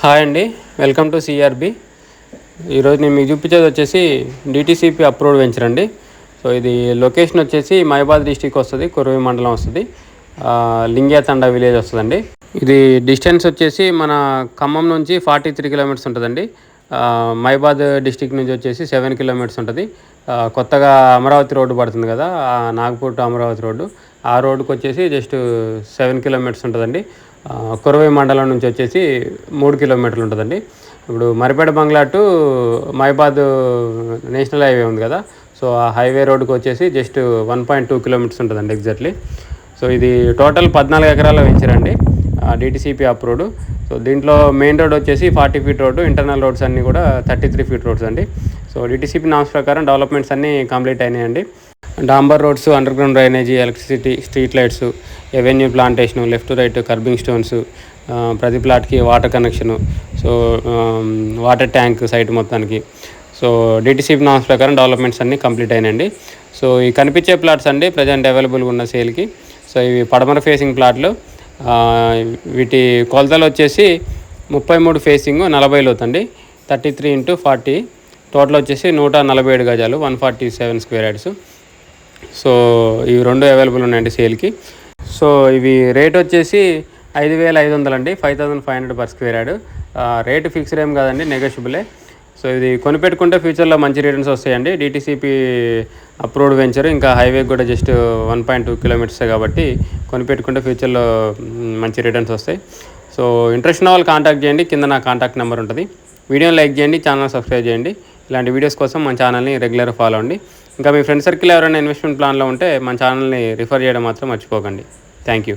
Hi అండి, welcome to CRB. ఈరోజు నేను మీకు చూపించేది వచ్చేసి డిటీసీపీ అప్రూవ్డ్ వెంచర్ అండి. సో ఇది లొకేషన్ వచ్చేసి మైబాద్ డిస్టిక్ వస్తుంది, కురవి మండలం వస్తుంది, లింగ్యాతండ విలేజ్ వస్తుందండి. ఇది డిస్టెన్స్ వచ్చేసి మన ఖమ్మం నుంచి 43 కిలోమీటర్స్ ఉంటుందండి. మైబాద్ డిస్టిక్ నుంచి వచ్చేసి 7 కిలోమీటర్స్ ఉంటుంది. కొత్తగా అమరావతి రోడ్డు పడుతుంది కదా, నాగపూర్ టు అమరావతి రోడ్డు, ఆ రోడ్డుకి వచ్చేసి జస్ట్ 7 కిలోమీటర్స్ ఉంటుందండి. కురవై మండలం నుంచి వచ్చేసి 3 కిలోమీటర్లు ఉంటుందండి. ఇప్పుడు మరిపేట బంగ్లా టు మైబాద్ నేషనల్ హైవే ఉంది కదా, సో ఆ హైవే రోడ్డుకి వచ్చేసి జస్ట్ 1.2 కిలోమీటర్స్ ఉంటుందండి ఎగ్జాక్ట్లీ. సో ఇది టోటల్ 14 ఎకరాల వెంచరండి, డిటీసీపీ అప్రూవ్డ్. సో దీంట్లో మెయిన్ రోడ్ వచ్చేసి 40 ఫీట్ రోడ్డు, ఇంటర్నల్ రోడ్స్ అన్నీ కూడా 33 ఫీట్ రోడ్స్ అండి. సో డిటీసీపీ నామ్స్ ప్రకారం డెవలప్మెంట్స్ అన్నీ కంప్లీట్ అయినాయండి. డాంబర్ roads, underground drainage, electricity, street lights, avenue plantation, left right curbing stones, ప్రతి ప్లాట్కి water connection, so water tank site మొత్తానికి. సో డిటీసీపీ నామ్స్ ప్రకారం డెవలప్మెంట్స్ అన్నీ కంప్లీట్ అయినాయండి. సో ఈ కనిపించే ప్లాట్స్ అండి ప్రజెంట్ అవైలబుల్గా ఉన్న సేల్కి. సో ఇవి పడమర ఫేసింగ్ ప్లాట్లు. వీటి కొలతలు వచ్చేసి 33 ఫేసింగ్ 40 లోతు అండి, 33x40, టోటల్ వచ్చేసి 147 గజాలు, 147 స్క్వేర్ యార్డ్స్. సో ఇవి రెండు అవైలబుల్ ఉన్నాయండి సేల్కి. సో ఇవి రేట్ వచ్చేసి 5,500 అండి, 5,500 per square yard. Rate fixed ఏం కాదండి, నెగోషియబులే. సో ఇది కొనిపెట్టుకుంటే ఫ్యూచర్లో మంచి రిటర్న్స్ వస్తాయండి. డిటీసీపీ అప్రూవ్డ్ వెంచర్, ఇంకా హైవే కూడా జస్ట్ 1.2 కిలోమీటర్సే కాబట్టి కొనిపెట్టుకుంటే ఫ్యూచర్లో మంచి రిటర్న్స్ వస్తాయి. సో ఇంట్రెస్ట్ ఉన్న వాళ్ళు కాంటాక్ట్ చేయండి, కింద నా కాంటాక్ట్ నెంబర్ ఉంటుంది. వీడియోని లైక్ చేయండి, ఛానల్ సబ్స్క్రైబ్ చేయండి. ఇలాంటి వీడియోస్ కోసం మన ఛానల్ని రెగ్యులర్గా ఫాలో అవ్వండి. ఇంకా మీ ఫ్రెండ్ సర్కిల్ ఎవరైనా ఇన్వెస్ట్మెంట్ ప్లాన్లో ఉంటే మన ఛానల్ని రిఫర్ చేయడం మాత్రం మర్చిపోకండి. Thank you.